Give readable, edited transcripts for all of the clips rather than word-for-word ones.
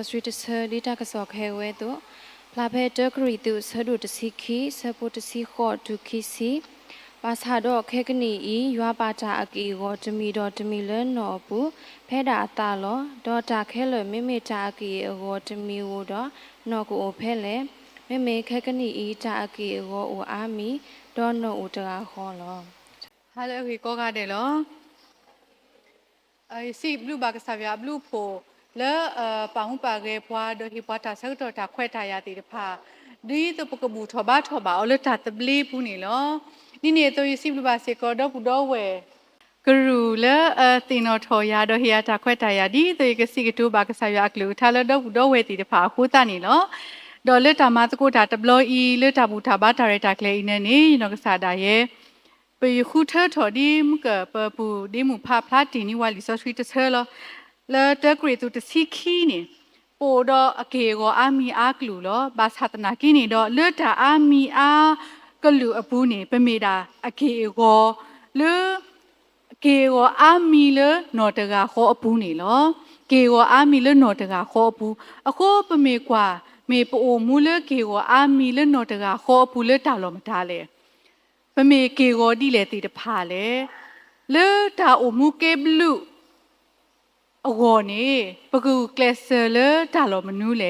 Street Lita Kasok Hewedo, Plape Dirkri to Sadu to Siki, Sapo to see hot to Kisi, Bashado Kekani E, Yuabata Aki, Watami, Dotamilan, Nobu, Peda Talo, Dota Keller, Mimi Taki, Watami Woda, Noku Opele, Mimi Kekani E, Taki, or Army, don't know Uta Holo. Hello, we go gadelo. I see blue bag savia blue po. Le pang page poa do hipata sector ta kweta ti pa. Di to pokabu thoba ole ta tabli puni lo. Ni ne to you see blue bag se ko do we. Guru le tino thoya do hia ta kweta ya di to you see to bag savia glu ta le do we ti pa khu ta ni lo. Do le ta ma ko ta tablo I le ta bu ta ba ta re ta kle ine ni no ka sa da ye. ไปคู่เธอถอดีมุกเปปูดีมุพาพลาดตีนี่ว่าลิซอสวีตเธอแล้วเด็กเรตุตซีขี้นี่ปูดอเกโกอามีอากลูล้อบาสหัตนากินี่ดอเลือดอามีอากลูอปูนี่เป็นเมดาอเกโกเลือเกโกอามีเลนอตกาโคอปูนี่ล้อเกโกอามีเลนอตกาโคอปูอโคเป็นเมกว่าเมปูมูเลเกโกอามีเลนอตกาโคอปูเลตาลอมตาเลยปเมเกโกดีเลติตพาเลเลตาโอมูเกบลูอโกนี่ปะกูเกลเซเลตาลอมนูเล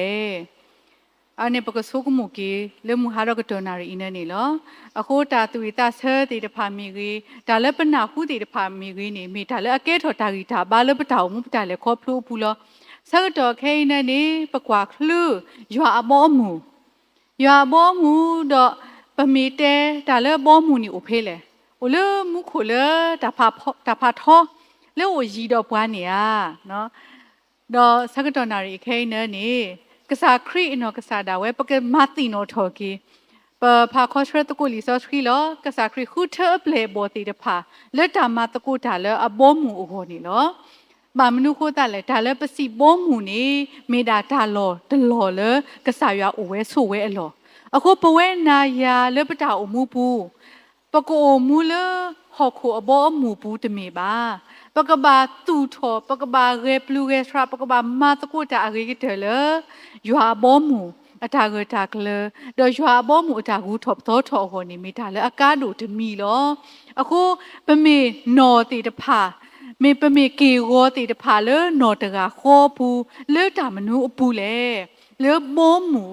อันนี้ปะกูสุกมุกีเลมูฮารอกตอนารีอินนี่ลออะโคตาตุวิตาเซติตพามีกีตาเลปนาคูติตพามีกีนี่มีตาเลอเกทอตากีตาบาเลปตาโอมูปตาเลคอพลูพูลอสักตอเคอินนี่ปะกวาคลูยัวอบอมูยัวอบอมูดอปมีเตตาเลบอมูนี่โอเพเลโอเลมุขเลตาพาทอเลโอยีดอปวานี่อ่ะเนาะดอสักตอนารีเคเนนี่กษาครีเนาะกษาดาเวปะเกมาติโนทอกีปะพาคอชรตะกุลิซอสครีลอกษาครีคูเทอเปลบอติตะพาเลตามาตะกุตาเลอบอมูโอโหนี่ลอบามนุโคตาเลตาเลปะสิบอมูนี่เมดาตาลอตลอเลกษายาโอเวโซเวอลอအခုပဝဲနာယာလပတာအမှုပူပကောမူလဟခုအဘောအမှုပူတမေပါပကဘာတူထောပကဘာရေပလူရေစရာပကဘာမတကုတာအရေကတလယွာဘောမူအတာကတာကလတော့ယွာဘောမူအတာကူထောသောထောဟောနေမိတာလေအကားတို့တမီလောအခုပမေနော်တီတဖာမေပမေကေရောတီတဖာလေနော်တကခေါ်ပူလေတာမနုအပူလေလေဘောမူ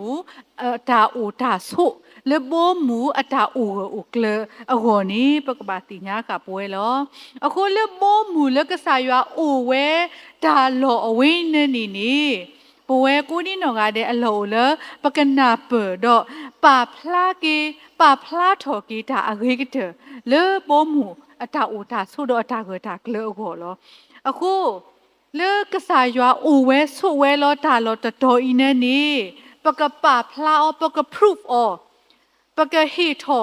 ตาโอตาสุเลโบมูอตาโอโอเกลอโกนี่ปกบาติญากับป่วยลออโคเลโบมูเลกษายาโอเวตาโลอเวเนนี่ป่วยกูนี่นอกาเดอโลเลปกนาเปดอปาพลาเกปาพลาทอกีตาอเกกเตเลโบมูอตาโอตาสุดอตาเกตาเกลอโกลออโคเลกษายาโอเวสุเวลอตาโลตโตอีเนนี่ปกป่าพลาอปกพรูฟอปกเฮทอ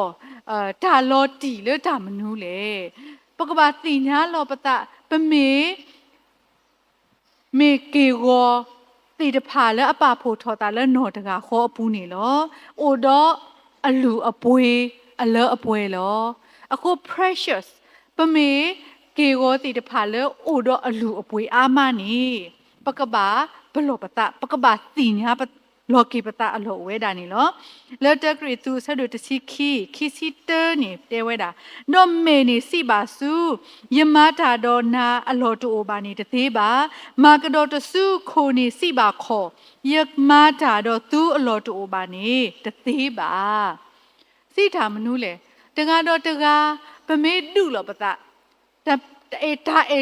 ตาลอตีเลตามนูเลปกบาติญาลอปตะปเมเกโกติตพาเลอปาโพทอตาเลนอตกาขออปูนี่ลอโอดออลูอปวยอเลอปวยลออะโค precious ปเมเกโกติตพาเลโอดออลูอปวยอามานี่ปกบาบลอปตะปกบาติญาโลกีปตาอโลเวดานี่ลอแล้วตะกรีตูซะดูตะซิคีซิเตอร์นี่เตเวดาดอมเมนี่สิบาสูยมาตาดอนาอโลโตโอบานี่ตะเทบามากะดอตะสูโคนี่สิบาขอยกมาตาดอตูอโลโตโอบานี่ตะเทบาสิถามนูเลยตะกาดอตะกาปะเมดุลอปตะตะเอ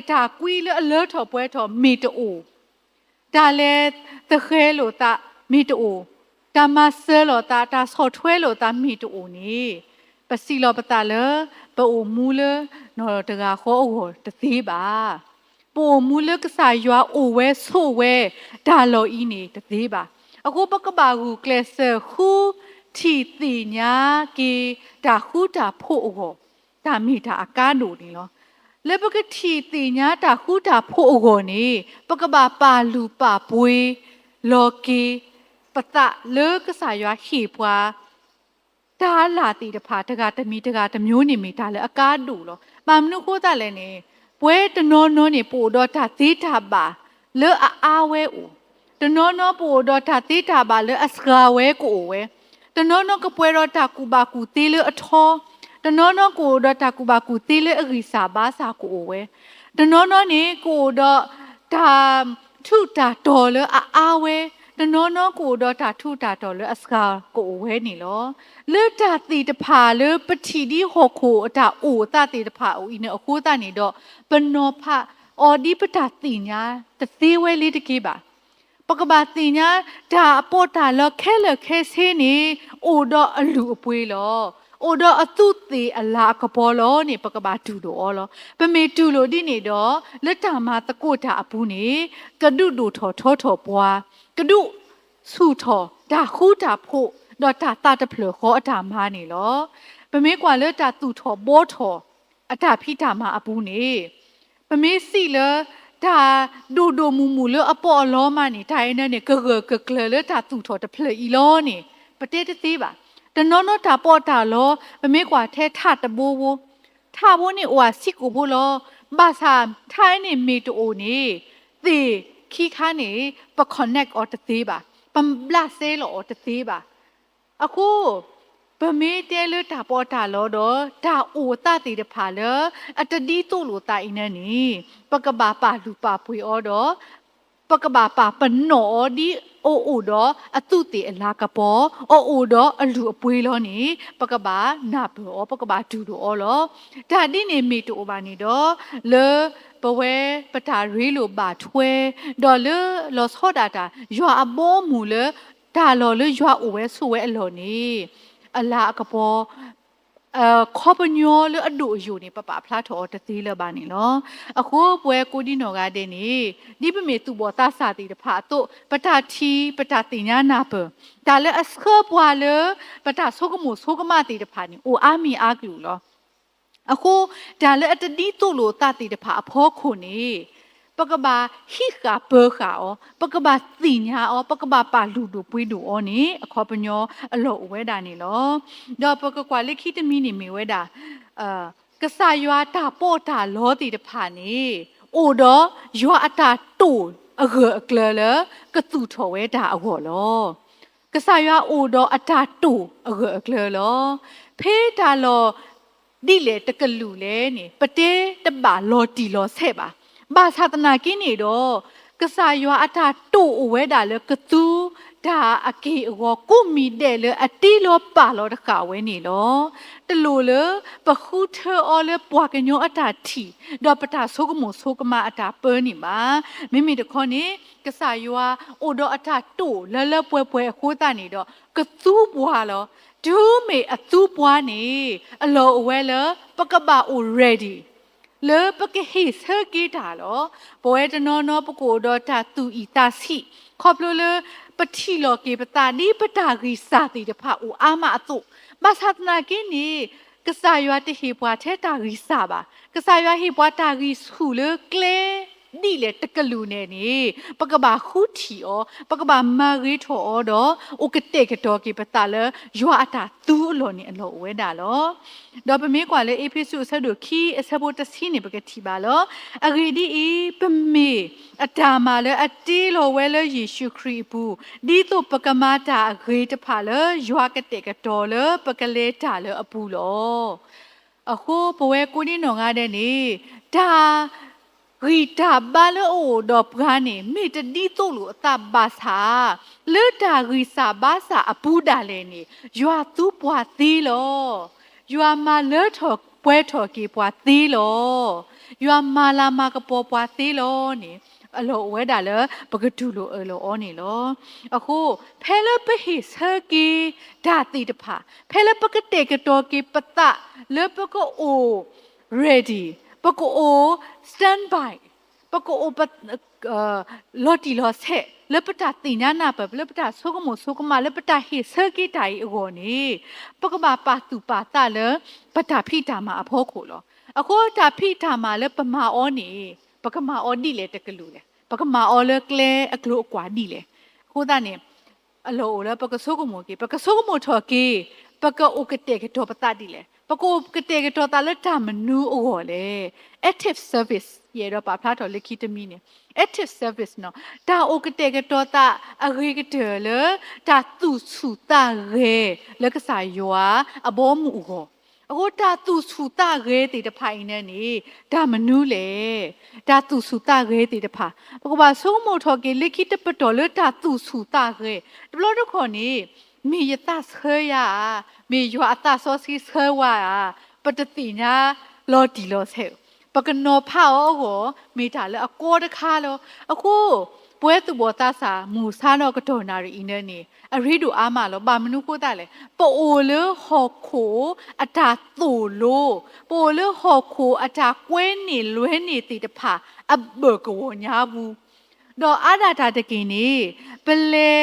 ตากุยเลอเลอทอป่วยทอเมตโอตาเลตะเคโลตามีตัวตามาเซลตาสอถ้วยโลตามีตัวนี่ปสิลอปตาเลปโอมูเลนอตกาขอโอตะตีบาปโอมูเลกษายาโอเวโซเวดาโลอีนี่ตะตีบาအခုပကဘာကူကလဆခုတီတိညာကေတာခုတာဖို့ဟောတာမိတာအကားတို့နေလောလေပကတီတိညာတာခုတာဖို့ဟောနေပကဘာပါလူပါပွေလောကေปตะเลิกษายาขีปวาดาลาตีตพาตกาตมีตกาตမျိုးนี่มีตาเลอากาดูลอปามนุโคตะเลนี่ป่วยตโนโนนี่ปูดอตาติตาบาเลออาเวอู ป တနောနောပိုတော့တာတိတာပါလေအစကာဝဲကိုဝဲတနောနောကပွဲတော့တာကူပါကူတေးလေအထောတနောနောကိုတော့တာကူပါကူတေးလေအရိစာဘာစာကိုဝဲတနောနောနေကိုတော့တာထုတာတော်လေအာဝဲတနောနောကိုတော့တာထုတာတော်လေအစကာကိုဝဲနေလောလေတာတိတဖာလေပတိဒီဟောခိုအတာအိုတာတိတဖာအိုဤနေအခုတာနေတော့ပနောဖအော်ဒီပတာတိညာတသေးဝဲလေးတကေးပါပကဘာတိညာဒါအပေါ်တာလခဲလခဲဆင်းနေအိုတော့အလူအပွေးလောအိုတော့အတုသေးအလာကပေါ်လောနေပကဘာတူတော့လောပမေတူလို့ဒီနေတော့လက်တာမတကုတ်တာအပူနေကဒုဒုထောထောထောပွားကဒုစုထောဒါခူတာဖို့တော့တာတဖလခေါ်အတာမနေလောပမေကွာလက်တာသူထောဘောထောအတာဖိတာမအပူနေပမေစီလဒါဒိုမူမူလအပေါ်လောမနေထိုင်နေကကလလတာသူထောတဖလီလောနေပတေတသေးပါတနောနောတာပေါ်တာလောပမေကွာထဲထတဘိုးဘိုးထဘိုးနေဝါစစ်ကိုဘိုးလောဘာသာထိုင်နေမီတိုနေသေခိခါနေပကွန်နက်အော်တသေးပါပမ်ဘလာဆေလောအော်တသေးပါအခုပမေတဲလတာပေါ်တာလောတော့ဒါအိုတာတိတဖာလအတဒီတူလိုတိုင်နေနီပကဘာပါလူပါပွေအောတော့ပကဘာပါပနောဒီအိုတော့အတုတေအလာကပေါ်အိုတော့အလူအပွေးလောနေပကဘာနာဘောပကဘာဒူတော့လောဒါတိနေမီတူဘာနေတော့လေပဝဲပတာရီလိုပါထွဲဒေါ်လေလောဆောဒတာရွာအဘောမူလေဒါလောလေရွာအိုဝဲဆိုဝဲအလောနေအလာကပေါ်ခေါပညောလအဒိုယူနေပပဖလားထောတသေးလပါနေလောအခုပွဲကိုဒီနော်ကတဲ့နေဒီပမေသူဘောတာစာတိတဖာတော့ပတာထီပတာတင်ညာနာပဒါလည်းအစခပွာလပတာဆိုကမှုဆိုကမတိတဖာနေအိုအာမီအာကလူလောအခုဒါလည်းအတတိတို့လိုတာတိတဖာအဖောခုနေပကဘာဟိခါပေခါအောပကဘာသိညာအောပကဘာပါလူတို့ပွေးတို့အောနေအခေါ်ပညောအလောဝဲတာနေလောတော့ပကကွာလိခိတမီနေမေဝဲတာကဆာယွာတာပို့တာလောတီတဖာနေအိုတော့ယွာအတာတူအဂအကလလကတူထော်ဝဲတာအခေါ်လောကဆာယွာအိုတော့အတာတူအဂအကလလောဖေးတာလောဒီလေတကလူလဲနေပတဲတပါလောတီလောဆဲ့ပါဘာသာတနာကိနေတော့ကဆာယွာအတာတူဝဲတာလေကတူဒါအကေအောကိုမီတဲ့လေအတီလောပါလောတခါဝဲနေလောတလူလေပခုထောအော်လေပွားကညောအတာတီတော့ပတာဆိုကမိုဆိုကမအတာပဲနေပါမိမိတခေါနေကဆာယွာအိုတော့အတာတူလဲလဲပွဲပွဲအခိုးတာနေတော့ကတူပွားလောဒူးမေအတူပွားနေအလောအဝဲလေပကဘာအို readyလေပကဟိစကီတာလောပွဲတနောနောပကိုတော့တာသူဤတာစီခေါပလိုလေပတိလောကေပတာဒီပတာဂီစာတိတဖာအိုအာမအတုမသတ်နာကိနေကဆာယွာတဟိပွားထဲတာဂီစာပါကဆာယွာဟိပွားတာဂီဆူလေကလေဒီလေတကလူနေနေပကဘာခုတီအောပကဘာမာဂီထောအောတော့အိုကတဲ့ကတော့ကေပတာလေယွာအတာသူအလောနေအလောဝဲတာလောတော့ပမေကွာလေအေဖိစုဆက်တို့ခီအစဘောတစီနေပကတိပါလောအဂီဒီပမေအတာမာလေအတီလောဝဲလေယေရှုခရစ်ဘူးဒီတော့ပကမာတာအဂီတဖာလေယွာကတဲ့ကတော့လေပကလေတာလေအပူလောအခုဘဝကိုဒီနော်ငါတဲ့နေဒါရီတာဘာလို့တော့ပကနေမိတတိတို့လို့အတဘာသာလေတာရီစာဘာသာအပူတာလဲနေယွာသူ့ပွားသေးလောယွာမာလေထော်ပွဲထော်ကေပွားသေးလောယွာမာလာမာကပေါ်ပွားသေးလောနေအလောဝဲတာလေပကတူလို့အလောအောနေလောအခုဖဲလပဟိစကီဒါတိတဖာဖဲလပကတဲ့ကတော်ကေပတလေပကအို readyပကိုအို stand by ပကိုအိုလော်တီလော်ဆက်လပတာတင်ညာနာပလပတာဆိုကမိုဆိုကမလပတာဟိစကိတိုင်အောနေပကဘာပါတူပါတလပတာဖိတာမှာအဖို့ခိုလောအခုတာဖိတာမှာလပမာအောနေပကမာအောဒီလေတကလူလေပကမာအောလကလေအကလိုအကွာဒီလေခိုးတာနေအလောလပကဆိုကမိုကေပကဆိုကမိုထော်ကေပကအိုကတဲ့ကတော့ပတာဒီလေ ปกูกเตกตัวตาเลตามนูโอ้เลย active service เยเราปะพลาดถอลิขิตมีเนี่ย active service เนาะตาโอกเตกตัวตาอะไรก็เถอะเลยตาตุสุตาเรแล้วก็สายยัวอบอมูโอ้အခုတာသူစုတာရဲတေတဖိုင်နဲ့နေဒါမနူးလေဒါသူစုတာရဲတေတဖာဘကဘာဆုံးမထော်ကေလက်ခိတပတော်လတာသူစုတာရဲတဘလို့တော့ခေါ်နေมียตาเสยามียัวตาซอสีเสวาปตติญาลอดีลอเซปกนอพาโอโหมีตาเลอโกตะคาโลအခုပွဲသူဘောသားစာမူဆာနောကတော်နာရီအင်းနေအရိဒူအာမလောဘာမနုကိုတာလေပိုလေဟောခိုအတာတူလိုပိုလေဟောခိုအတာကွဲနေလွဲနေတီတဖာအဘကောညာဘူးတော့အာဒတာတကင်းနေပလေ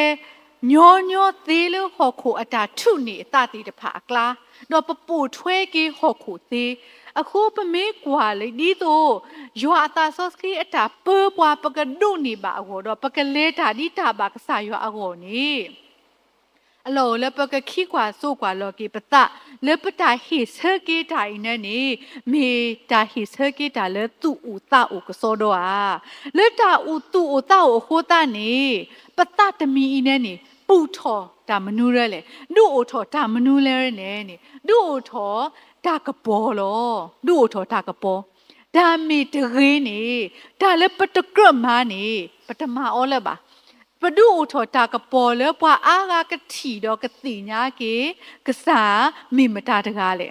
ညောညောသေးလေဟောခိုအတာထုနေအတတီတဖာကလားတော့ပပူထွဲကြီးဟောခိုသေးအခုပမေကွာလေဒီတော့ယောအတာဆော့စကီအတာပပွားပကဒုနေပါအောတော့ပကလေတာဒီတာပါကစားယောအောနေအလောလပကခိကွာဆိုကွာလောကေပတလပတာဟိဆကေတာအင်းနေမေတာဟိဆကေတာလတူဥတာဥကစောတော့လတာဥတူဥတာဥဟောတာနေပတတမီအင်းနေပူထောတာမနူးရဲလေဒုအိုထောတာမနူးလဲနေဒုအိုထောตากระปอลอดูโอทอตากระปอดามีตะเรนี่ดาเลปตะกระมานี่ปตมาอ้อละบะปดูโอทอตากระปอเลปว่าอากากะถีดอกะติญาเกกะสามิมตาตะกาလေ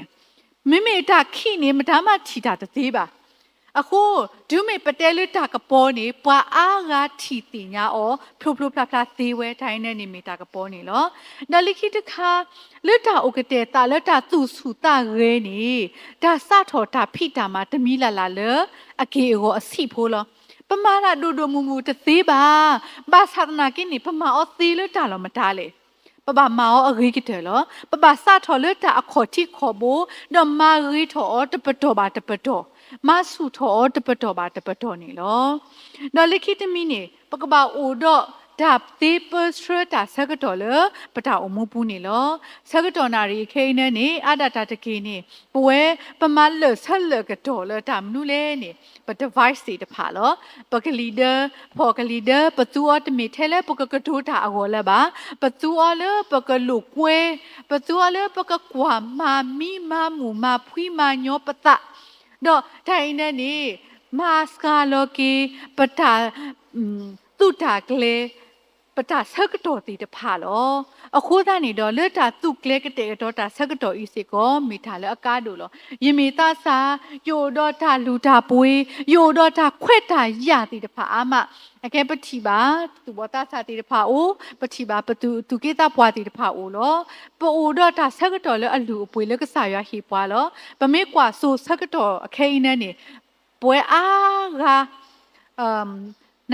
မိမိတာခိနေမဒါမှထီတာတသေးပါအခုဒုမေပတဲလတာကပေါ်နေပွာအားကထီတင်ညာဩဖလိုဖလိုဖလာဖလာသေးဝဲထိုင်းနေနေမိတာကပေါ်နေလောနလိခိတခါလတာဥကတဲ့တာလတာသူစုတာရဲနေဒါစထော်တာဖိတာမှာတမီလာလာလအကေကိုအစီဖိုးလောပမာရဒိုဒိုမူမူတသေးပါဘာသာနာကိနေပမာဩသေးလတာလောမတားလေปะบะมาออริกิเตลอปะบะซาทอเลตาอขอที่ขอโบดอมาริทอตะปะตอบาตะปะตอมาสุทอตะปะตอบาตะปะตอนี่ลอนอลิคิตมีนี่ปะกะบะโอดอดับเตเปอร์สเตรตาซะกะตอเลปะตาอมูปูนี่ลอซะกะตอนารีเคเนนี่อาดาตาตะกีนี่ปวยปะมาเลซะเลกะตอเลตามนุเลนี่ปะ device สิตะพาลอปะกะลีเดอร์พอกะลีเดอร์ปะตูออตมิเทเลปะกะกะโทตาอโหละบาปะตูออเลปะกะลุกเวปะตูออเลปะกะกวามามีมาหมู่มาพุยมาญอปะตะดอไทยเนนี่มาสกาโลกีปะตาตุตากเลปตาสักตัวตีตะพาลอအခုတနေတော့လက်တာသူကလေကတဲ့တော့တာဆက်ကတော်ဤစီကိုမိထားလဲအကားတို့လောယမေတာစာယိုတော့တာလူတာပွေးယိုတော့တာခွက်တာရတိတဖာအာမအကဲပတိပါသူဘောတာစာတိတဖာအိုပတိပါပတူသူကေတာပွားတိတဖာအိုလောပိုတော့တာဆက်ကတော်လဲအလူအပွေလဲကစားရဟိပွားလောပမေကွာဆိုဆက်ကတော်အခဲအင်းနဲ့နေပွဲအားက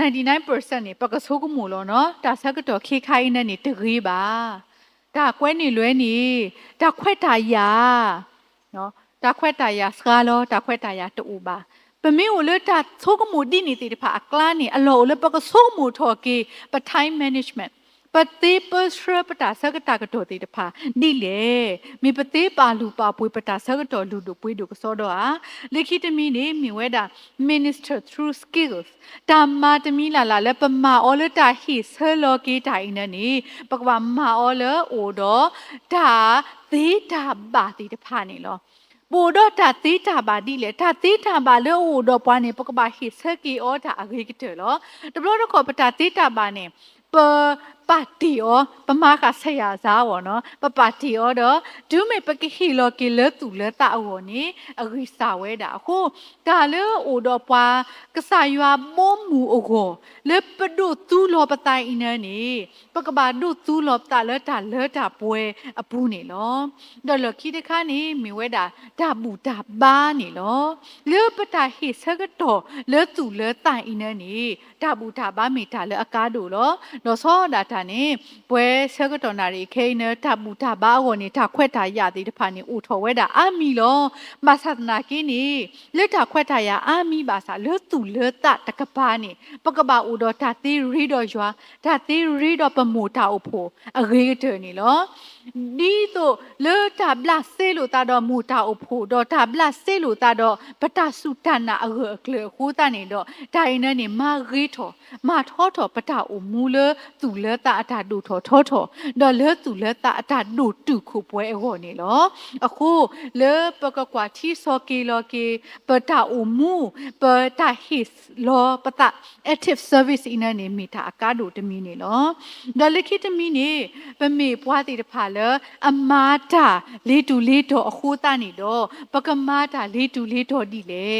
99% နေပကဆိုးကမူလို့နော်ဒါဆက်ကတော့ခေခိုင်းနေတကြီးပါဒါကွဲနေလွဲနေဒါခွက်တာရနော်ဒါခွက်တာရစကားလို့ဒါခွက်တာရတူပါပမေကိုလေဒါဆိုးကမူဒီနေတေတဖာအကလာနေအလောလေပကဆိုးမူထော်ကေပ time management ပတိပစရပတာဆကတာကတော်တေတဖာဒီလေမိပတိပါလူပါပွေပတာဆကတော်လူတို့ပွေတို့ကစောတော့ဟာလိခိတမီနေမြဝဲတာ minister through skills တမတမီလာလာလေပမာအောလတာဟိဆလောကေတိုင်နေပကဝမာအောလအိုတော့ဒါသေးတာပါတိတဖာနေလောပိုတော့တာသေးတာပါဒီလေဒါသေးတာပါလေအိုတော့ပွားနေပကပါဟိဆကေအောတာအဂိကတေလောတဘလို့တော့ခေါ်ပတာသေးတာပါနေปาติอ๋อปะมาkaเสยาซาบ่เนาะปาติอ๋อดอดูเมปะกิฮิโลกิเลตุเลตะอ๋อนี่อริสาเวดาအခုဒါလေအိုတော့ပွားကဆာရွာမုံမူအိုကိုလေပဒုသူလောပတိုင်အင်းနေပကဘာဒုသူလောပတာလေတာပွဲအပူးနေလောဒေါ်လခိတခါနေမီဝဲတာဒါဘူးဒါဘာနေလောလေပတာဟိဆကတော့လေသူလေတိုင်အင်းနေဒါဘူးဒါဘာမီတာလေအကားတို့လောတော့စောဒါတာနေပွဲဆကတော်နာရီခိနေဒါဘူးဒါဘာကိုနေတာခွက်တာရသေးတဖာနေဥထော်ဝဲတာအမီလောမဆတ်နာကိနေလက်တာခွက်တာရအမီပါစာလေသူလေတတကဘာနေပကဘာဥတော်ဒါသေးရီတော်ရွာဒါသေးရီတော်ပမိုတာအဖို့အဂေးတယ်နေလော ဒီတော့လေတာဘလာဆေလိုတာတော့မူတာအဖို့တော့တာဘလာဆေလိုတာတော့ပတာစုတနာအကလေခိုးတနေတော့ဒိုင်နဲ့နေမာရီထောမာထောထောပတာအမူလေသူလေတာအတာဒူထောထောထောတော့လေသူလေတာအတာဒူတူခုပွဲအဟောနေလောအခုလေပကကွာတီစောကီလောကီပတာအမူပတာဟစ်လောပတာ active service အင်းနေမိတာအကားဒူတမီနေလောဒါလခိတမီနေပမေပွားတိတဖာလေအမာတာလေးတူလေးတော့အခိုးတနေတော့ပကမာတာလေးတူလေးတော့ဒီလေ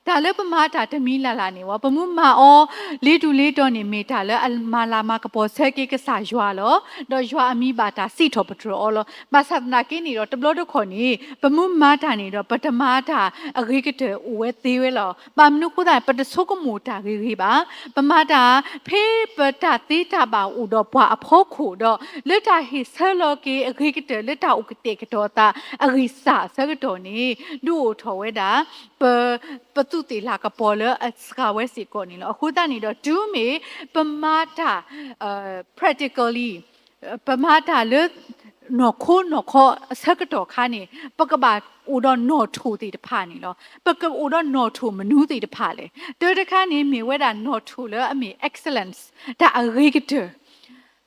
ဒါလည်းပမာတာတမီလာလာနေဝပမှုမာအောလေးတူလေးတော့နေမိတာလည်းအမာလာမကပေါ်ဆက်ကေကစားရွာလောတော့ရွာအမိပါတာစီထောပထရောလောမဆတ်နာကင်းနေတော့တဘလို့တော့ခေါ်နေပမှုမာတာနေတော့ပတမာတာအဂိကတဲ့ဝဲသေးဝဲလောပမနုခုဒါပတဆုကမူတာဂိပါပမာတာဖေးပတာတိတာပါဥတော့ဘွာအဖို့ခုတော့လက်တာဟိဆဲလောကေအဂိကတဲ့လက်တာဥကတဲ့ကတော့တာအဂိစာဆကတော့နေဒူထောဝဲတာပတုတိလာကပေါ်လအစကဝဲစီကိုနေလို့အခုတနေတော့ဒူးမေပမာတာpractically ပမာတာလေနော်ခိုးနော်ခေါ်စကတော့ခါနေပကဘာဥတော့နော်ထူတီတဖာနေလို့ပကဥတော့နော်ထူမနူးတီတဖာလေတေတခါနေမေဝဲတာနော်ထူလေအမေ excellence ဒါအရိကတဲ့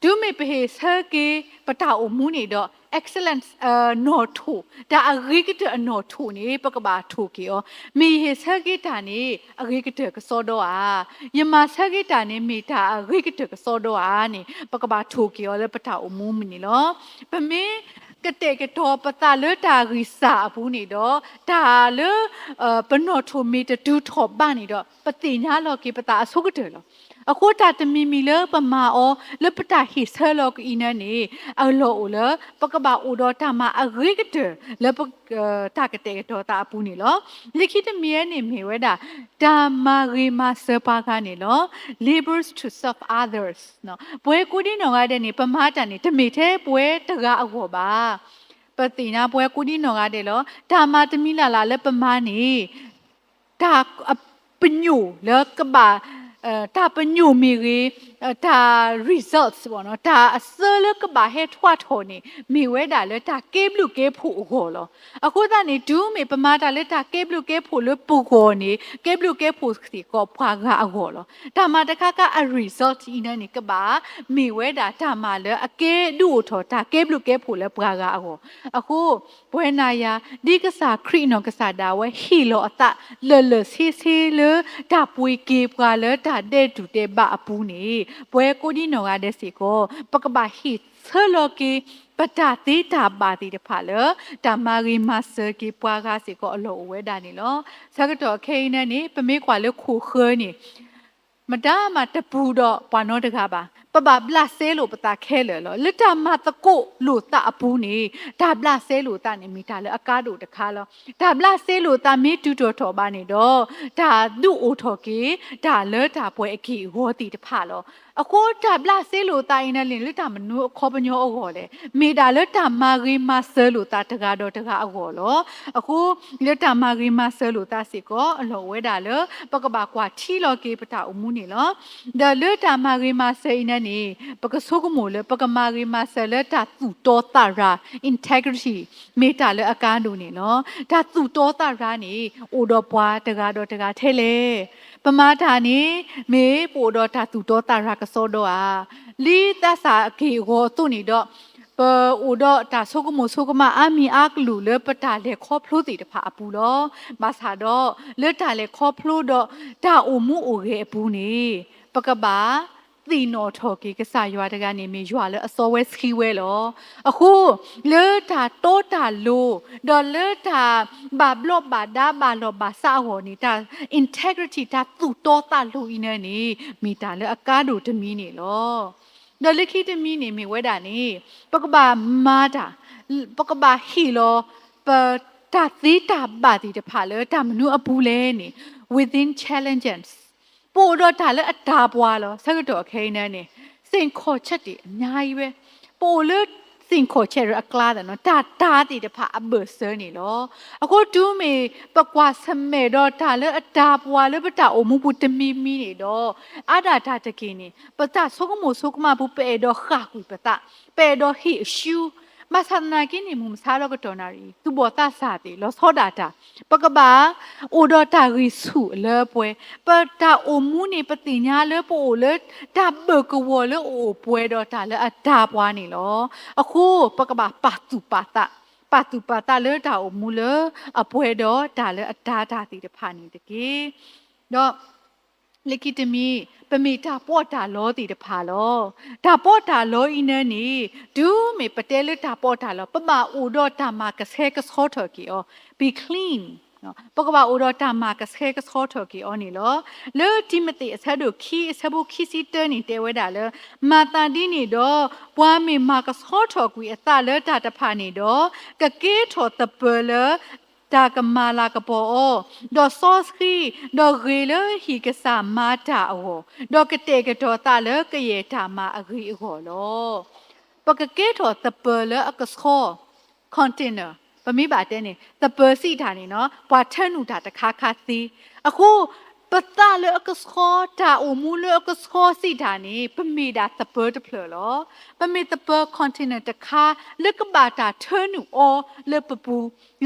ဒူးမေပေဆာကေပတာအမှုနေတော့ excellence no to da agigite no to ni pakaba to ki o mi he sagita ni agigite ka so do a yama sagita ni mi ta agigite ka so do a ni pakaba to ki o le pata o mu mi ni lo pa me ကတဲ့ကတော့ပတာလတာရီစာဘူးနေတော့ဒါလပနောထိုမီတတူထောပါနေတော့ပတိညာလောကေပတာအဆုကတယ်လောအခုတာတမီမီလပမာအောလပတာဟိဆလောကီနနေအလောလပကဘာဥဒတာမအဂရိကတလပတာကတဲ့တော့တာဘူးနေလောလိခိတမီနေမေဝဲတာဒါမာရီမာစပါကနေလော labors to serve others နော်ဘွဲကူဒီနော်ကတဲ့နေပမာတာနေတမိသေးဘွဲတကအဟောပါပတိနာဘွဲကူဒီနော်ကတဲ့လောဒါမာတမီလာလာလပမာနေဒါပညူလကဘာတာပညူမီရီတာ results ဘောနော်တာအစလကဘာဟက်ထွတ်ထောနေမိဝဲတာလေတာကေဘလူကေဖို့ဟောလောအခုတနေဒူးမေပမာတာလေတာကေဘလူကေဖို့လပူခေါ်နေကေဘလူကေဖို့စီကောဖွာကအဟောလောတာမတခါကအ result ဤနေကဘာမိဝဲတာတာမလေအကေဒူထောတာကေဘလူကေဖို့လေပွာကအဟောအခုဘွဲနာယာဒီကစားခရီနောကစားတာဝဲဟီလောအတလစီစီလတာပွေကေပွာလေတာတဲ့တူတဲ့ဘအပူနေဘွဲကိုဒီနော်ကတဲ့စီကိုပကဘာဟိဆလောကေပတာတိတာပါတိတဖာလတမာရီမဆာကေပွားကားစီကိုအလောဝဲတာနေလောဆာကတော့ခိနေနေပမေကွာလခုခဲနေမတားမတပူတော့ဘွာနောတကားပါပပဘလာဆဲလို့ပတာခဲလေလောလတမတကိုလို့တအပူနေဒါဘလာဆဲလို့တနေမိတာလေအကားတို့တခါလောဒါဘလာဆဲလို့တမေတူတော်တော်ပါနေတော့ဒါသူ့အိုထော်ကေဒါလဲဒါပွဲအခိဝေါ်တီတဖာလောအခုဒါဘလာဆဲလို့တိုင်းနေလင်လတမနုခေါ်ပညောအော်လေမိဒါလဲဒါမာဂီမဆဲလို့တတကားတော့တကားအော်လောအခုလက်ဒါမာဂီမဆဲလို့တစီကောအလောဝဲဒါလေပကဘာကွာထီလောကေပတာအမှုနေလောဒါလဲဒါမာဂီမဆဲနေနေပကဆုကမိုလေပကမာဂီမဆဲလက်တာသူတော်တာရာ integrity မေတာလေအကားတို့နေလောဒါသူတော်တာရာနေအိုတော့ဘွားတကားတော့တကားထဲလေပမာတာနေမေပိုတော့တာသူတော်တာရာကစောတော့အာလီတဆာကေဟောသူနေတော့ပအိုတော့တာဆုကမိုဆုကမအမီအကလူလေပတာလေခေါဖလို့တီတဖာအပူလောမဆာတော့လက်တာလေခေါဖလို့တော့ဒါအိုမှုအိုကေအပူနေပကဘာတီနော်ထော်ကေကစားရွာတကနေမြေရွာလဲအစောဝဲစခီဝဲလောအခုလဲတာတောတာလိုဒေါ်လဲတာဘာဘလော့ဘာဒါဘာလော့ဘာစာဟောနေတာ integrity တာသူတောတာလိုအင်းနေနေမိတာလဲအကားတို့တမီးနေလောဒေါ်လခိတမီးနေမြေဝဲတာနေပကဘာမာတာပကဘာဟီလောပတာသီတာဘာတီတဖာလဲတာမနုအပူလဲနေ within challengesပို့တော့ဒါလည်းအတားပွားလောဆက်ကတော့ခဲနေနေစိန်ခေါ်ချက်တွေအများကြီးပဲပို့လို့ สิ่งโคเชอร์กลาดเนาะตาติเดพาอับเบอร์เซอร์นี่เหรอအခုดูมีปกว่าสมัยดอตาเลอตาปัวเลปตาโอมุปุตมีนี่ดออาดาตาตะกินี่ปตาสุกมุสุกมาปุเปดอขากุปตาเปดอฮิชิวมาสันนากินี่มุมซาลกตอนารีตุบอตาสาติลอโซดาตาปกบาอุดอตาริสุเลป่วยปตาโอมุนี่ปติญาเลปโอเลตาเบกวเลโอป่วยดอตาเลอตาปัวนี่เหรอအခုပကဘာပတ်တူပါတာလေတာအမူလအပွဲတော့ဒါလေအတားတာတီတဖာနေတကေတော့လက်ကီတမီပမေတာပေါ့တာလောတီတဖာလောဒါပေါ့တာလောအင်းနေဒူးမေပတဲလေတာပေါ့တာလောပမာအိုတော့တာမာကဆဲကဆောထကီအော be clean နော်ပကဘာအိုတော့တာမာကဆဲကဆောထကီအောနေလောလေတိမတိအဆက်တို့ခီအဆက်ဘူးခီစီတနေတဲဝဲတာလေမာတာဒီနေတော့ပွားမေမာကဆောထကွီအတာလေတာတဖာနေတော့ကကေထောတပလတာကမာလာကပေါ်ဒေါ်ဆော့စခီဒေါ်ဂေလဟီကဆာမာတာအောဒေါ်ကတေကတော်တာလေကရေတာမာအဂီအောလောပကကေထောတပလအကဆော container ပမိပါတဲ့နေတပစီတာနေနော်ပွာထနူတာတခါခါစီအခုပတလေအကဆောတာအမူလေအကဆောစီတာနေပမိတာတပတဖလလောပမိတပ container တခါလကဘာတာထနူအောလပပူ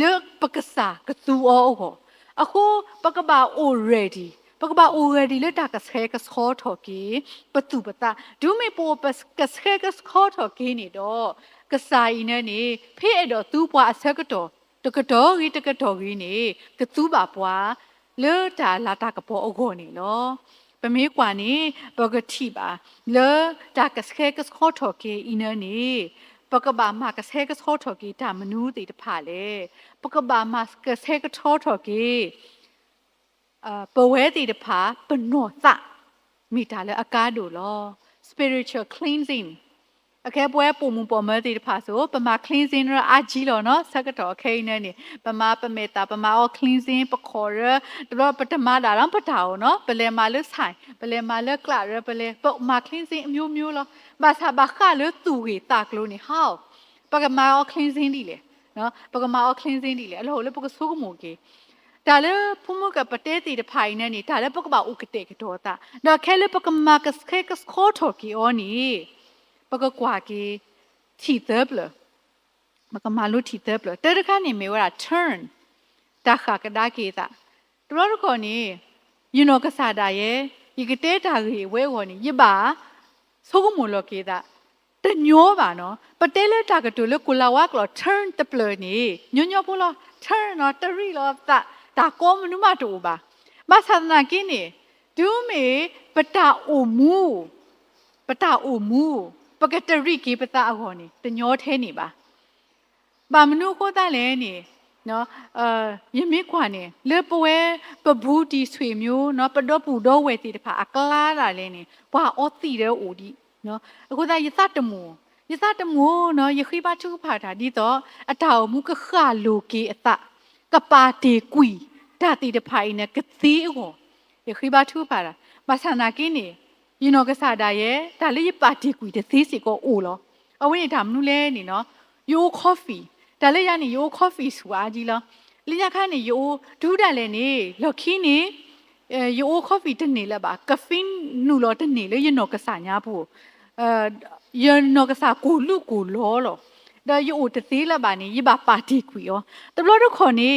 လပကစာကတူအောဟောအခုပကဘာ already ပကဘာ already လက်တာကဆဲကဆောထော်ကီပတူပတာဒူမေပိုပကဆဲကဆောထော်ကီနေတော့ကစားရင်နေဖေးအဲ့တော့သူ့ဘွားအဆက်ကတော့တကတော်ကြီးနေကသူ့ပါဘွားလေတာလာတာကပေါ်အခေါ်နေလောပမေးကွာနေပကတိပါလေတာကစခဲကစခေါ်ထော်ကေအင်းနေပကဘာမကစခဲကစခေါ်ထော်ကေတာမနူးတိတဖာလေပကဘာမကစခဲကထော်ထော်ကေပဝဲတိတဖာပနောသမိတာလေအကားတို့လော spiritual cleansing အခဲပွဲပုံမှုပေါ်မဲတဲ့ဖာဆိုပမာ cleansing ရအကြီးလောနော်စကတော့ခဲနေနေပမာပမေတာပမာ cleansing ပခေါ်ရတော့ပထမလာတော့ပတာအောင်နော်ပလဲမာလဆိုင်ပလဲမာလကလာရပလဲပမာ cleansing အမျိုးမျိုးလောဘာသာဘာခလတူဝေတာကလို့နေဟောပကမာ cleansing ဒီလေနော်ပကမာ cleansing ဒီလေအလို့လေပကဆုကမိုကေဒါလေဖုမကပတဲတီတဖိုင်နေနေဒါလေပကဘာဥကတဲ့ကတော့တာတော့ခဲလေပကမာကစခဲကစခေါ်ထော်ကီအော်နီပကကွာကီတီသဘလမကမာလူတီသဘလတဲတခါနေမေဝရာ turn တခါကဒါကေတာတို့ရခေါ်နေယူနိုကစားတာရဲ့ဒီကတဲတာကြီးဝဲခေါ်နေရပါဆိုကမလို့ကေတာတညောပါနော်ပတဲလက်တာကတူလကိုလာဝါကလော turn တပလနေညညဖို့လား turn နော်တရီလောတာကောမနုမတူပါမဆန္ဒနာကင်းနေဒူးမေပတာအိုမူပကတရီကေပတာအခေါ်နေတညောထဲနေပါဘာမနုကိုတာလဲနေနော်ယမိခွာနေလေပွဲပဘူးတီဆွေမျိုးနော်ပတော့ပူတော့ဝဲတီတဖာအကလာတာလဲနေဘာအော်တီတဲ့အိုဒီနော်အခုဒါယသတမူနော်ယခိဘထုဖာတာဒီတော့အတောင်မူကခါလိုကေအတကပါတီကွီဒါတီတဖိုင်နဲ့ကတိအခေါ်ယခိဘထုဖာတာမဆန္ဒကင်းနေယူနိုကစားတာရဲ့ဒါလေးပါတီကွီတဲ့သေးစီကိုအိုလောအဝင်းဒါမနုလဲနေနော်ယိုကော်ဖီဒါလေးရနေယိုကော်ဖီစွာကြီးလောလင်းရခါနေယိုဒူးတယ်လည်းနေလော်ခီနေယိုကော်ဖီတနေလဲပါကဖင်းနူလောတနေလေယူနိုကစားညာဖို့ယနောကစားကိုလူကိုလောလောဒါယိုတသေးလဲပါနေယပါပါတီကွီရောတဘလို့တော့ခေါ်နေ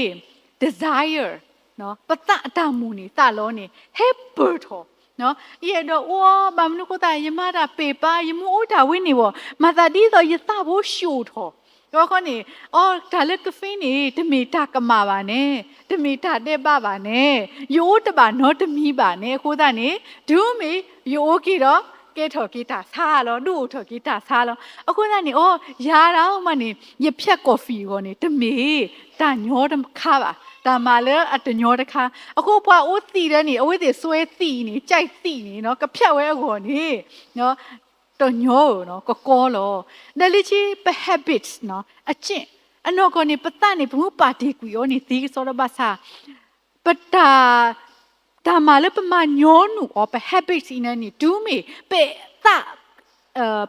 desire နော်ပတအတမူနေစလောနေ happy ထောနော်ယေတော့ဝါဘာမနုကိုတာယမတာပေပါယမူတာဝင်းနေဘောမသာဒီတော့ယသဘောရှို့ထောတော့ခေါနေအော်ဒါလက်ကဖိနေတမီတာကမာပါနဲ့တမီတာတဲ့ပါနဲ့ယိုးတပါနော်တမီပါနဲ့ခိုးတာနေဒူးမီယိုးကီတော့ကဲထော်ကီတာစားလောဒူထော်ကီတာစားလောအခုကနေအော်ရာတော့မနေရဖြတ်ကော်ဖီကိုနေတမီတာညောတခါပါဒါမှလည်းအတညောတခါအခုပွားဦးတီတဲ့နေအဝိသေဆွဲတီနေကြိုက်တီနေနော်ကဖြတ်ဝဲအခေါ်နေနော်တညောနော်ကောလောဒါလိချီပ habits နော်အကျင့်အနော်ကနေပတနေဘုပါတီကူယောနေတီစောရဘာသာပတာဒါမှလည်းပမညောနူအောပ habits နေနေဒူးမီပေတာ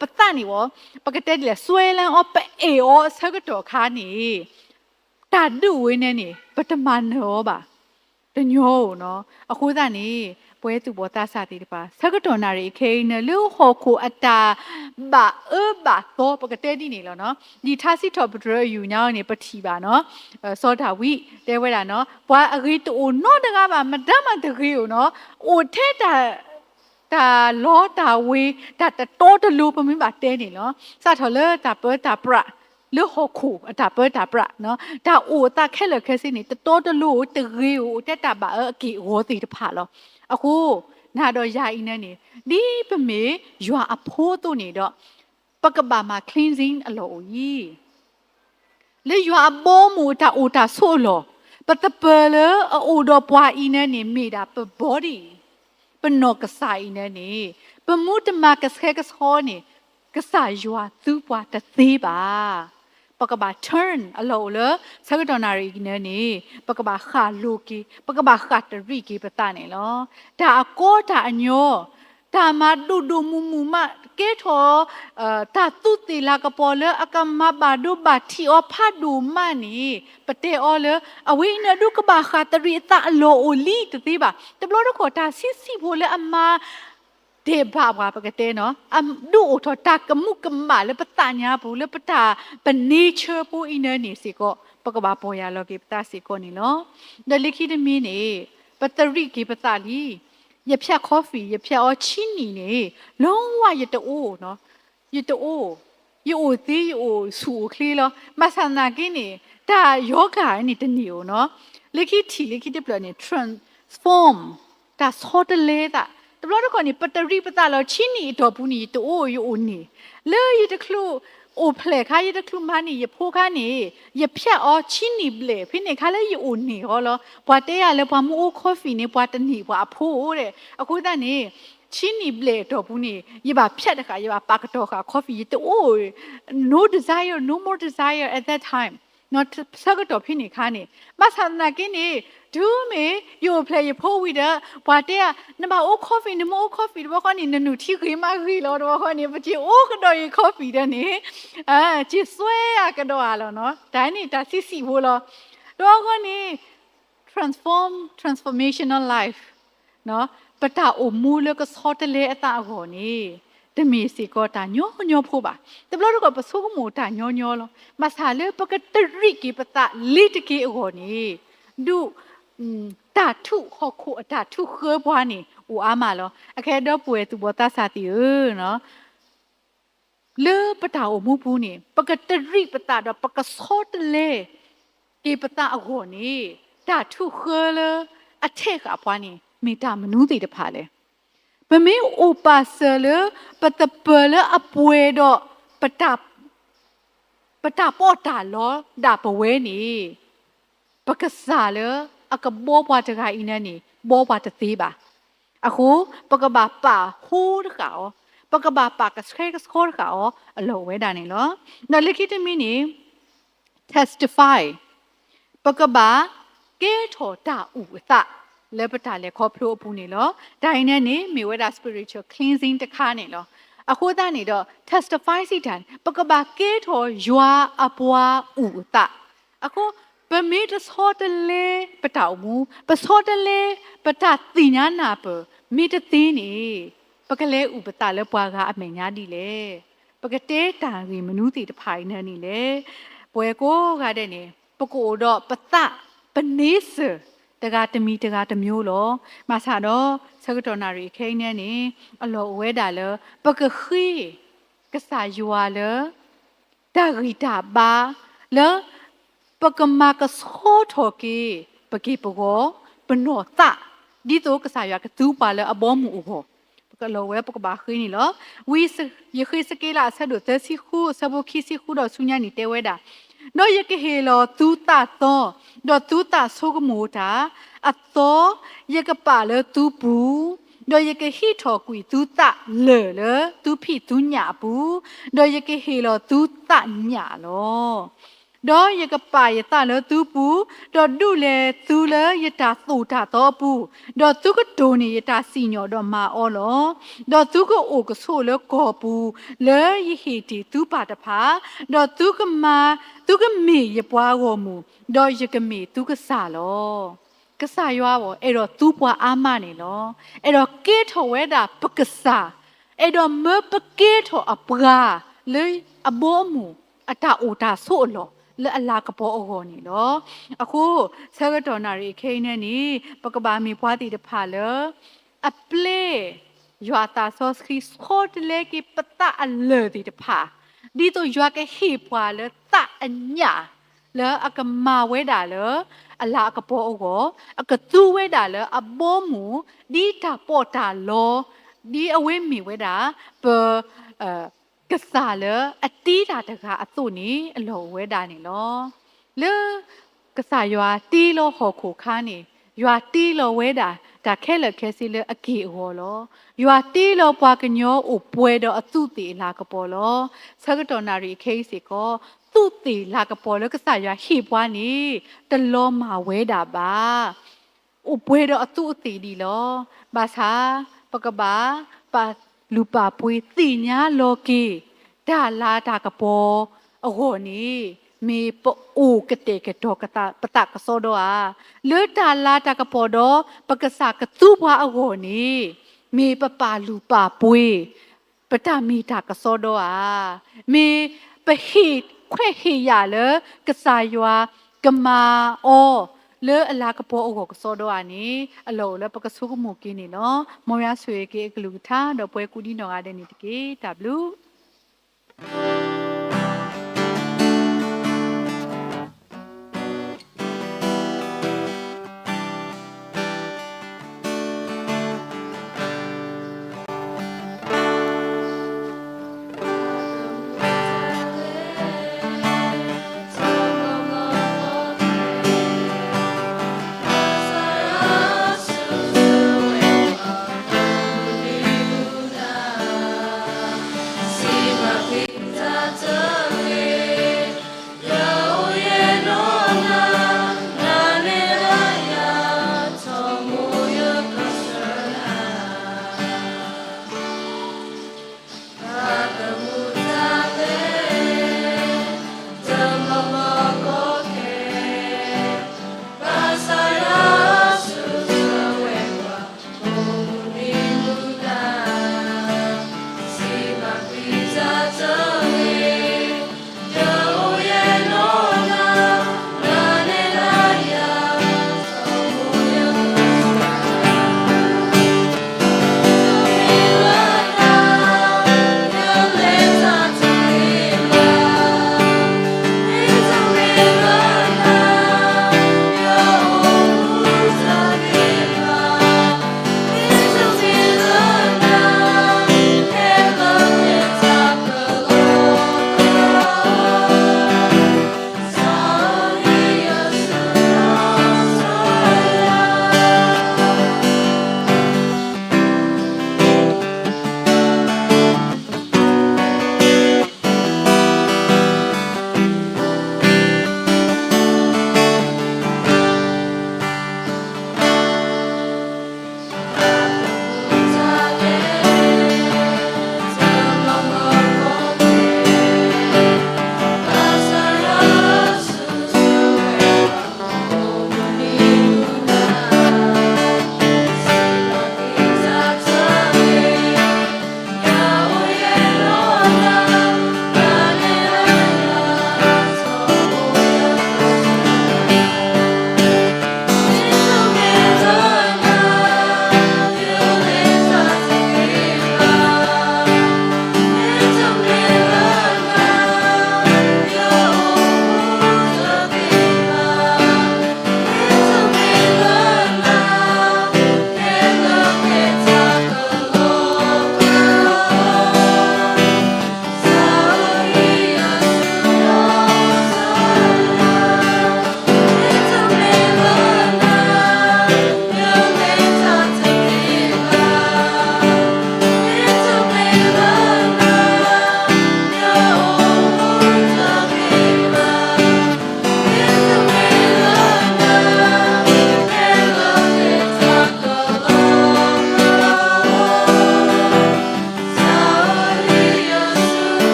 ปะตะนี่วะปกติเลยสวยแล้วอ๋อไปอ๋อสักตัวขานี่ตาดูไว้เนี่ยนี่ปัตมันเหรอบ่ะตะโยเนาะအခုသားนี่ပွဲသူဘောတာစာတိတပါสักตัวนารีเคเนี่ยลูกหอคูอัตตาบะบะโตปกตินี่นี่แล้วเนาะဒီထားစီထော်ပဒရယူညောင်းနေပတိပါเนาะစောတာဝိတဲဝဲတာเนาะဘွာအဂိတူနောတကပါမဒမတဂိကိုเนาะအိုထဲတာလောတာဝေတာတောတလူပမင်းပါတဲနေနော်စထော်လေတာပတာပရလူဟခုအတာပတာပရနော်ဒါအိုတာခဲလခဲစင်းနေတောတလူတရီကိုတက်တာပါအကီဝတီတဖာလောအခုနာတော့ယာအင်းနေဒီပမေရွာအဖိုးတို့နေတော့ပကဘာမှာ cleansing အလို့ကြီးလေရွာဘောမူတာအိုတာဆိုလို့ပတပလအိုတော့ပွားအင်းနေမိတာပ bodyปนกษายเนี่ยนี่ปมุตมากษะกษอนี่กษายยัวตุปวาตะซีบาปกบา turn อโลเลสักตอนารีเนี่ยนี่ปกบาขาลูกีปกบาขาตรีกีปตาเนี่ย咯ดาโกดาอัญโยดามาดูมุมาเกทอตาตุติลากะปอเลอะกะมาบาดูบาทีอพาดูมานี่ปะเตอเลอเวเนดูกะบาขาตรีตะโลโอลีตติบาตะบลอดขอตาซิโพเลอะมาเดบาบาปะกะเตเนาะอะดูโอทอตากะมุกะมาเลปะตะญาปูเลปะตาปะเนเชอร์ปูอินเนนี่สิก็ปะกะบาปอยาโลกิปตาสิก็นี่เนาะเดลิคิดมีนี่ปะตรีกิปตาลีရဖြတ် coffee ရဖြတ်အောချင်းနီနေလုံးဝရတိုးနော်ရတိုးရိုသေးရိုဆူခလီလောမဆန္နာကင်းနေတာယောဂနေတနေနော်လက်ခိတီလက်ခိတပလနေ transform တာဆောတလေတာတဘလတော့ကနေပတရီပတလောချင်းနီတော့ဘူးနီတိုးရိုနေလေရတခလို့โอเพลคายตะคลุมานี่ยะโพคานี่ยะဖြတ်အောချင်းနီเบลဖိနေခါလဲယိုနေဟောလောဘွာတဲရလဲဘွာမိုးကော်ဖီနေဘွာတနီဘွာအဖိုးတဲ့အခုတနေချင်းနီเบลတော့ဘူးနေယဘာဖြတ်တခါယဘာပါကတော့ခါကော်ဖီတိုး no desire no more desire at that time not စကတော့ဖိနေခါနေမဆန္ဒကင်းနေဒူးမေယိုဖလေဖိုးဝီတဲ့ဘွာတဲနမအိုကော်ဖီနမအိုကော်ဖီတော့ခါနေနနူထီခေမခီလောတော့ခါနေပချီအိုကတော့ယကော်ဖီတဲ့နေချစ်ဆွဲရကတော့အားလောနော်ဒိုင်းနေတာစီဖို့လောတော့ခါနေ transformational life နော်ပတာအိုမူလကစောတလေအတာခေါ်နေတမီစီကောတာညောဖို့ပါတဘလို့ကပစုကမိုတာညောလောမဆာလေပကတရိကိပတာလိတကေအောနေဒုตาထုဟောခုအတာထုခေဘွားနေဦးအားမလောအခဲတော့ပွေသူဘောတာစာတီနော်လေပတာအမှုဘူးနေပကတရိပတာတော့ပကစောတလေကေပတာအခေါ်နေတာထုခေလအထက်ကဘွားနေမိတာမနူးသေးတဖာလေပမေဥပါဆလပတပလအပွေတော့ပတာပေါ်တာလောဒါပဝဲနေပကစားလအကဘောပွားတကအင်းနေဘောပွားတသေးပါအခုပကဘာပါဟိုးတကောပကဘာပါကစခဲကစခေါ်ကောအလောဝဲတာနေလောနော်လက်ခိတမီနေ testify ပကဘာကဲထော်တာဥသလေပတာလေခေါ်ဖလို့ဘူးနေလောဒိုင်းနဲ့နေမေဝဒ spiritual cleansing တခါနေလောအခုသားနေတော့ testify စီတန်ပကဘာကဲထော်ယွာအပွားဥသအခုပမေတစောတလေပတောက်မူပစောတလေပတတိညာနာပမိတသိနေပကလေဥပတလေပွားကအမေညာဒီလေပကတဲတာရီမနူးတီတဖိုင်နေနေလေပွဲကိုကတဲ့နေပကိုတော့ပတပနေစတကာတမီတကာတမျိုးလောမဆာတော့စကတော်နာရီခိနေနေအလောဝဲတာလေပကခိကဆာယွာလေတာဂီတာဘာလေပကမာကစောထောကေပကေပကောပနောတာဒီတော့ကစားရကတူပါလေအဘောမူဘောပကလောဝဲပကဘာခင်းနီလောဝီစယခိစကေလာဆဒိုတစီခုစဘခိစီခုတော့ဆုညာနီတဲဝဲတာတော့ယကဟေလောတူတာတော့တူတာဆိုကမူတာအသောယကပါလေတူပူတော့ယကဟီထောကွီတူတာလေတူဖီတူညာပူတော့ယကဟေလောတူတာညာလော đó ye cái bài ta lỡ tu pu đó đủ lệ tu lỡ ye ta tu ta to pu đó tu cái đồ này ye ta xì nhỏ đó mà ô lo đó tu cái ô cái số lỡ cò pu lỡ ye hi ti tu ba ta phá đó tu cái mà tu cái mì ye bua gò mu đó ye cái mì tu cái xả lo cái xả yo bo ai đó tu bua ama này lo ai đó kết thầu ấy đã bất cái xả ai đó mới bất kết thầu à bra lỡ à bố mu à ta ô ta số loလဲအလာကပေါ်အော်နေနော်အခုဆက်ကတော်နာရီခိနေနီပကဘာမီပွားတီတဖာလအပလေယွာတာဆော့စခီစခေါ်တလေကပတာအလေတီတဖာဒီတော့ယွာကဟေပွာလတအညာလဲအကမာဝဲတာလအလာကပေါ်အော်အကသူဝဲတာလအဘောမူဒီတာပေါ်တာလောဒီအဝဲမီဝဲတာပကစားလအတီးတာတကအစုနေအလောဝဲတာနေလောလေကစားရွာတီးလို့ဟော်ခိုခါနေရွာတီးလို့ဝဲတာဒါခဲလခဲစီလေအကေဟောလောရွာတီးလို့ပွားကညောဥပွဲတော့အစုတီလာကပေါ်လောဆကတော်နာရီခဲစီကောသူတီလာကပေါ်လောကစားရွာဟိပွားနေတလောမှာဝဲတာပါဥပွဲတော့အစုတီဒီလောဘာသာပကဘာပါလူပါပွေတိညာလောကီဒါလာတာကပေါ်အဟောနီမေပအိုကတဲ့ကတော့ကတာပတကစောတော့အာလွတ်တာလာတာကပေါ်တော့ပကစားကသူ့ဘွားအဟောနီမေပပလူပါပွေပတမီတာကစောတော့အာမေပဟိခွဲ့ဟိရလကစားရွာကမာအောလေအလာကပေါ်အောကစောတော့အာနီအလောလေပကဆုကမူကင်းနီနော်မောရဆွေကေကလူထားတော့ပွဲကူဒီနော်ရတဲ့နီတကေ W